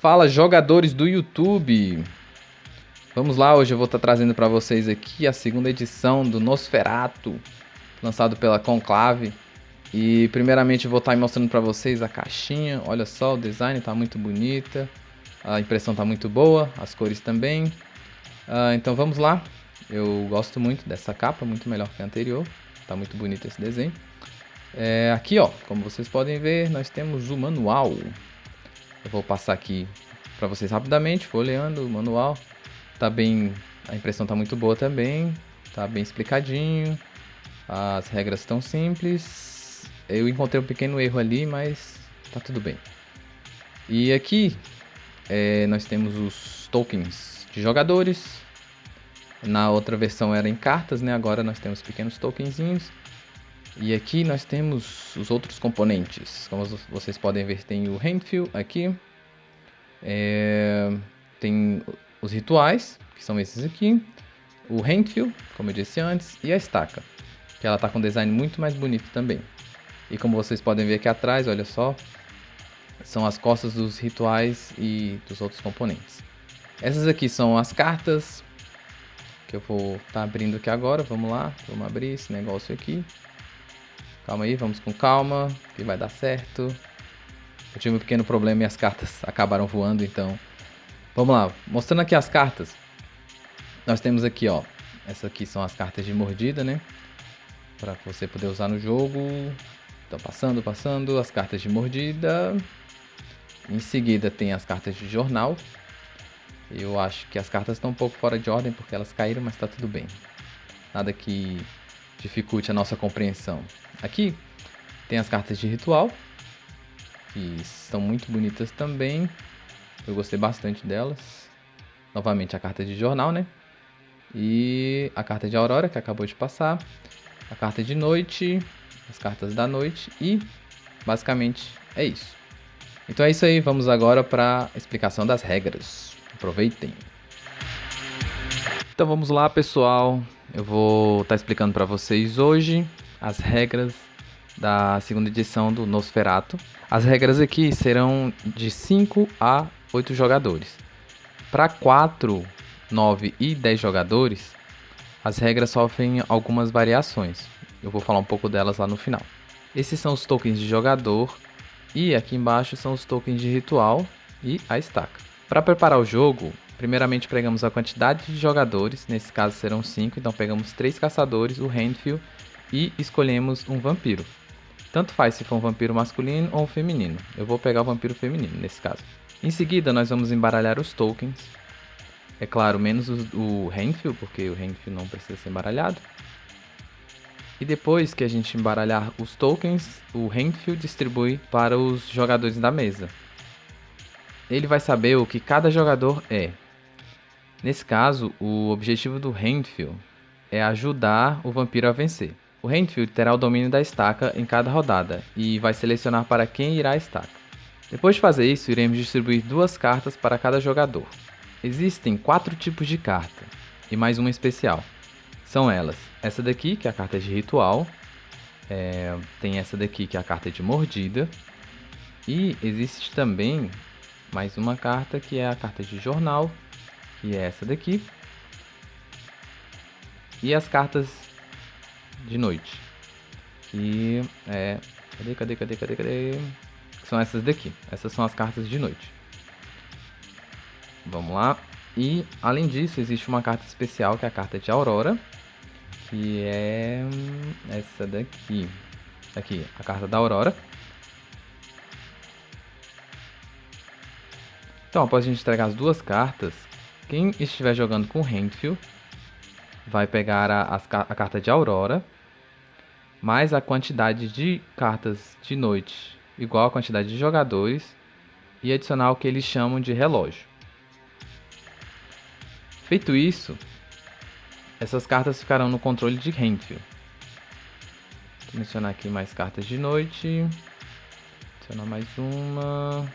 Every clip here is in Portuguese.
Fala, jogadores do YouTube! Vamos lá, hoje eu vou estar trazendo para vocês aqui a segunda edição do Nosferatu, lançado pela Conclave. E primeiramente eu vou estar mostrando para vocês a caixinha. Olha só, o design está muito bonita, a impressão está muito boa, as cores também. Então vamos lá, eu gosto muito dessa capa, muito melhor que a anterior, está muito bonito esse desenho. Aqui ó, como vocês podem ver, nós temos o manual. Eu vou passar aqui para vocês rapidamente, folheando o manual. A impressão tá muito boa também, tá bem explicadinho. As regras estão simples. Eu encontrei um pequeno erro ali, mas tá tudo bem. E aqui nós temos os tokens de jogadores. Na outra versão era em cartas, né? Agora nós temos pequenos tokenzinhos. E aqui nós temos os outros componentes. Como vocês podem ver, tem o Handfill aqui. Tem os rituais, que são esses aqui. O Handfill, como eu disse antes. E a estaca, que ela está com um design muito mais bonito também. E como vocês podem ver aqui atrás, olha só. São as costas dos rituais e dos outros componentes. Essas aqui são as cartas, que eu vou estar abrindo aqui agora. Vamos lá, vamos abrir esse negócio aqui. Calma aí, vamos com calma, que vai dar certo. Eu tive um pequeno problema e as cartas acabaram voando, então... Vamos lá, mostrando aqui as cartas. Nós temos aqui, ó. Essas aqui são as cartas de mordida, né? Para você poder usar no jogo. Então, passando, as cartas de mordida. Em seguida tem as cartas de jornal. Eu acho que as cartas estão um pouco fora de ordem, porque elas caíram, mas tá tudo bem. Nada que dificulte a nossa compreensão. Aqui tem as cartas de ritual, que são muito bonitas também. Eu gostei bastante delas. Novamente a carta de jornal, né? E a carta de aurora, que acabou de passar. A carta de noite, as cartas da noite. E basicamente é isso. Então é isso aí, vamos agora para a explicação das regras. Aproveitem! Então vamos lá, pessoal. Eu vou estar explicando para vocês hoje as regras da segunda edição do Nosferatu. As regras aqui serão de 5 a 8 jogadores. Para 4, 9 e 10 jogadores, as regras sofrem algumas variações. Eu vou falar um pouco delas lá no final. Esses são os tokens de jogador e aqui embaixo são os tokens de ritual e a estaca. Para preparar o jogo, primeiramente pegamos a quantidade de jogadores, nesse caso serão 5, então pegamos 3 caçadores, o Handfill e escolhemos um vampiro. Tanto faz se for um vampiro masculino ou um feminino. Eu vou pegar o vampiro feminino nesse caso. Em seguida nós vamos embaralhar os tokens. É claro, menos o Handfill, porque o Handfill não precisa ser embaralhado. E depois que a gente embaralhar os tokens, o Handfill distribui para os jogadores da mesa. Ele vai saber o que cada jogador é. Nesse caso, o objetivo do Handfill é ajudar o vampiro a vencer. O Handfill terá o domínio da estaca em cada rodada e vai selecionar para quem irá a estaca. Depois de fazer isso, iremos distribuir 2 cartas para cada jogador. Existem 4 tipos de carta e mais uma especial. São elas, essa daqui que é a carta de ritual, tem essa daqui que é a carta de mordida e existe também mais uma carta que é a carta de jornal, que é essa daqui. E as cartas de noite, que é... Cadê? São essas daqui. Essas são as cartas de noite. Vamos lá. E, além disso, existe uma carta especial, que é a carta de aurora, que é essa daqui. Aqui, a carta da aurora. Então, após a gente entregar as 2 cartas, quem estiver jogando com Handfill vai pegar a carta de aurora, mais a quantidade de cartas de noite igual a quantidade de jogadores e adicionar o que eles chamam de relógio. Feito isso, essas cartas ficarão no controle de Handfill. Vou mencionar aqui mais cartas de noite. Adicionar mais uma.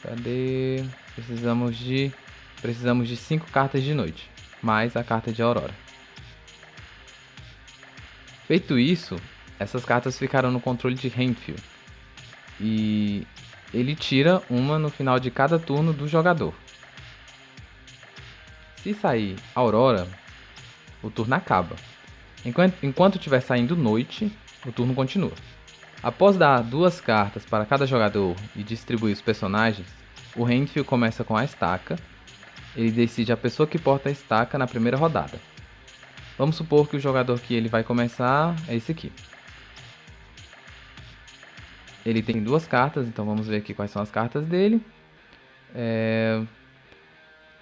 Cadê? Precisamos de 5 cartas de noite, mais a carta de aurora. Feito isso, essas cartas ficarão no controle de Handfill. E ele tira uma no final de cada turno do jogador. Se sair Aurora, o turno acaba. Enquanto estiver saindo noite, o turno continua. Após dar 2 cartas para cada jogador e distribuir os personagens, o Renfield começa com a estaca. Ele decide a pessoa que porta a estaca na primeira rodada. Vamos supor que o jogador que ele vai começar é esse aqui. Ele tem 2 cartas, então vamos ver aqui quais são as cartas dele.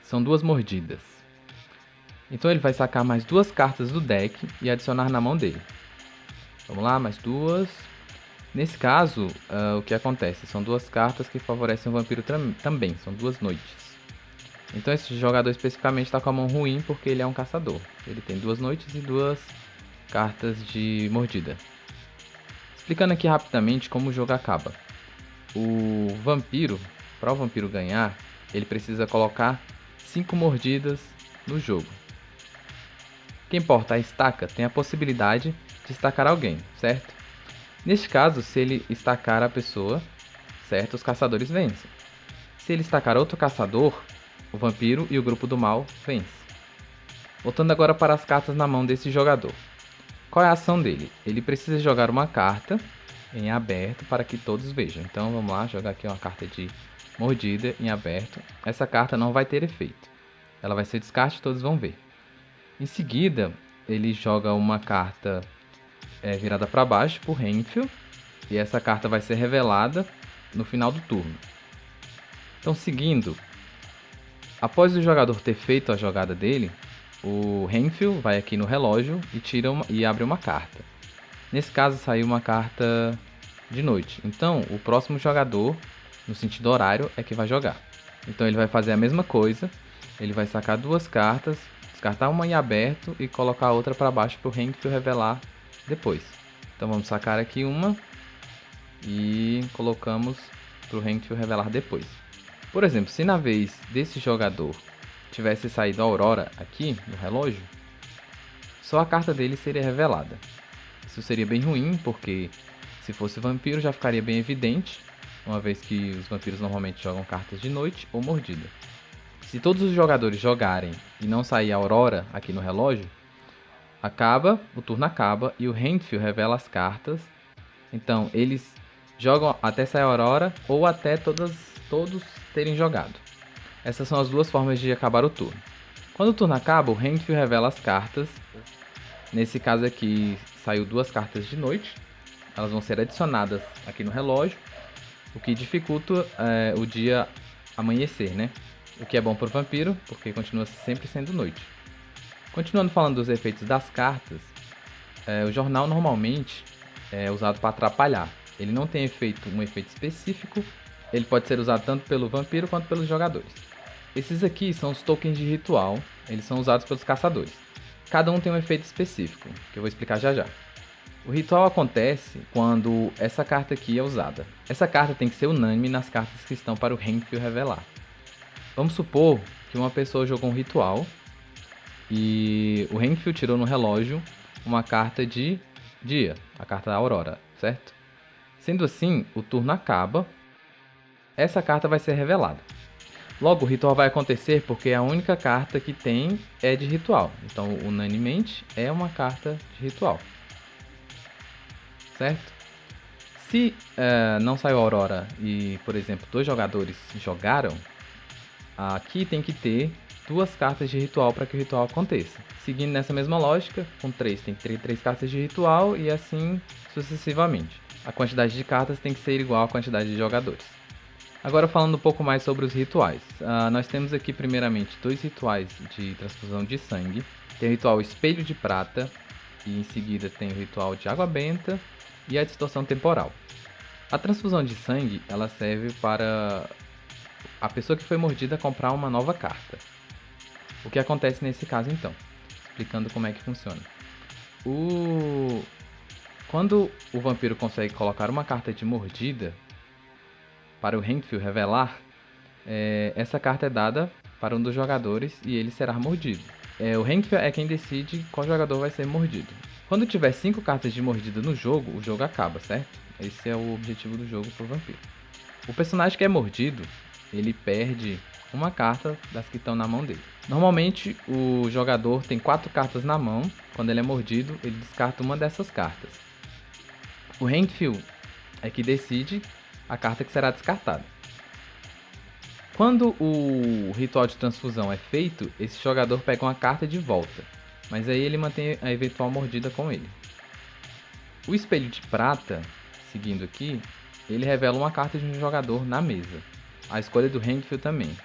São 2 mordidas. Então ele vai sacar mais 2 cartas do deck e adicionar na mão dele. Vamos lá, mais 2. Nesse caso, o que acontece? São 2 cartas que favorecem o vampiro também, são 2 noites. Então esse jogador especificamente está com a mão ruim porque ele é um caçador. Ele tem 2 noites e 2 cartas de mordida. Explicando aqui rapidamente como o jogo acaba. O vampiro, para o vampiro ganhar, ele precisa colocar 5 mordidas no jogo. Quem porta a estaca tem a possibilidade de estacar alguém, certo? Neste caso, se ele estacar a pessoa, certo, os caçadores vencem. Se ele estacar outro caçador, o vampiro e o grupo do mal vencem. Voltando agora para as cartas na mão desse jogador. Qual é a ação dele? Ele precisa jogar uma carta em aberto para que todos vejam. Então vamos lá, jogar aqui uma carta de mordida em aberto. Essa carta não vai ter efeito. Ela vai ser descarte e todos vão ver. Em seguida, ele joga uma carta virada para baixo por Renfield. E essa carta vai ser revelada no final do turno. Então seguindo, após o jogador ter feito a jogada dele, o Renfield vai aqui no relógio e abre uma carta. Nesse caso saiu uma carta de noite. Então o próximo jogador, no sentido horário, é que vai jogar. Então ele vai fazer a mesma coisa. Ele vai sacar 2 cartas, descartar uma em aberto e colocar a outra para baixo para o Renfield revelar depois. Então vamos sacar aqui uma e colocamos para o Renfield revelar depois. Por exemplo, se na vez desse jogador tivesse saído a Aurora aqui no relógio, só a carta dele seria revelada. Isso seria bem ruim, porque se fosse vampiro já ficaria bem evidente, uma vez que os vampiros normalmente jogam cartas de noite ou mordida. Se todos os jogadores jogarem e não sair a Aurora aqui no relógio, o turno acaba e o Renfield revela as cartas. Então eles jogam até sair a Aurora ou até todos terem jogado. Essas são as 2 formas de acabar o turno. Quando o turno acaba, o Renfield revela as cartas. Nesse caso aqui, saiu 2 cartas de noite. Elas vão ser adicionadas aqui no relógio, o que dificulta o dia amanhecer, né? O que é bom para o vampiro, porque continua sempre sendo noite. Continuando falando dos efeitos das cartas, o jornal normalmente é usado para atrapalhar. Ele não tem um efeito específico. Ele pode ser usado tanto pelo vampiro quanto pelos jogadores. Esses aqui são os tokens de ritual, eles são usados pelos caçadores. Cada um tem um efeito específico, que eu vou explicar já já. O ritual acontece quando essa carta aqui é usada. Essa carta tem que ser unânime nas cartas que estão para o Renfield revelar. Vamos supor que uma pessoa jogou um ritual e o Renfield tirou no relógio uma carta de dia, a carta da Aurora, certo? Sendo assim, o turno acaba. Essa carta vai ser revelada. Logo, o ritual vai acontecer porque a única carta que tem é de ritual. Então, unanimemente, é uma carta de ritual. Certo? Se não saiu a Aurora e, por exemplo, 2 jogadores jogaram, aqui tem que ter 2 cartas de ritual para que o ritual aconteça. Seguindo nessa mesma lógica, com 3 tem que ter 3 cartas de ritual e assim sucessivamente. A quantidade de cartas tem que ser igual à quantidade de jogadores. Agora falando um pouco mais sobre os rituais. Nós temos aqui primeiramente 2 rituais de transfusão de sangue. Tem o ritual Espelho de Prata e em seguida tem o ritual de Água Benta e a Distorção Temporal. A transfusão de sangue ela serve para a pessoa que foi mordida comprar uma nova carta. O que acontece nesse caso então? Explicando como é que funciona. Quando o vampiro consegue colocar uma carta de mordida para o Renfield revelar, essa carta é dada para um dos jogadores e ele será mordido. O Renfield é quem decide qual jogador vai ser mordido. Quando tiver 5 cartas de mordida no jogo, o jogo acaba, certo? Esse é o objetivo do jogo para o vampiro. O personagem que é mordido, ele perde uma carta das que estão na mão dele. Normalmente, o jogador tem 4 cartas na mão. Quando ele é mordido, ele descarta uma dessas cartas. O Handfill é que decide a carta que será descartada. Quando o ritual de transfusão é feito, esse jogador pega uma carta de volta, mas aí ele mantém a eventual mordida com ele. O espelho de prata, seguindo aqui, ele revela uma carta de um jogador na mesa. A escolha do Handfill também.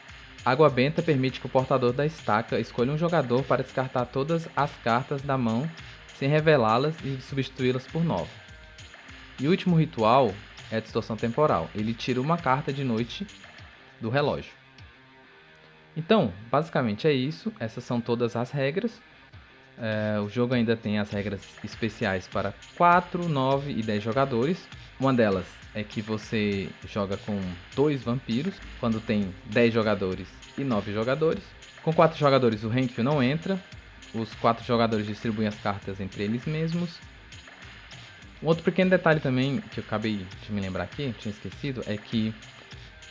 Água Benta permite que o portador da estaca escolha um jogador para descartar todas as cartas da mão sem revelá-las e substituí-las por nova. E o último ritual é a distorção temporal. Ele tira uma carta de noite do relógio. Então, basicamente é isso. Essas são todas as regras. O jogo ainda tem as regras especiais para 4, 9 e 10 jogadores. Uma delas é que você joga com 2 vampiros, quando tem 10 jogadores e 9 jogadores. Com 4 jogadores o Handfill não entra. Os 4 jogadores distribuem as cartas entre eles mesmos. Um outro pequeno detalhe também, que eu acabei de me lembrar aqui, tinha esquecido, é que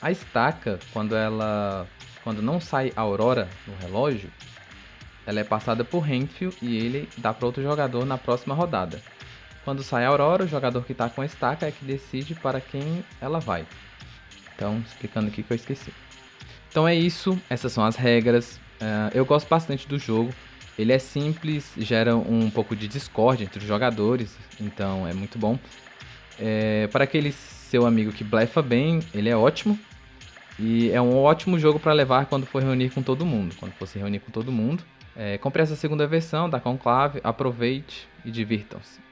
a estaca, quando não sai a aurora no relógio, ela é passada por Handfill e ele dá para outro jogador na próxima rodada. Quando sai a aurora, o jogador que está com a estaca é que decide para quem ela vai. Então, explicando aqui que eu esqueci. Então é isso, essas são as regras. Eu gosto bastante do jogo. Ele é simples, gera um pouco de discórdia entre os jogadores, então é muito bom. Para aquele seu amigo que blefa bem, ele é ótimo. E é um ótimo jogo para levar quando for reunir com todo mundo. Quando for se reunir com todo mundo. Compre essa segunda versão da Conclave, aproveite e divirtam-se.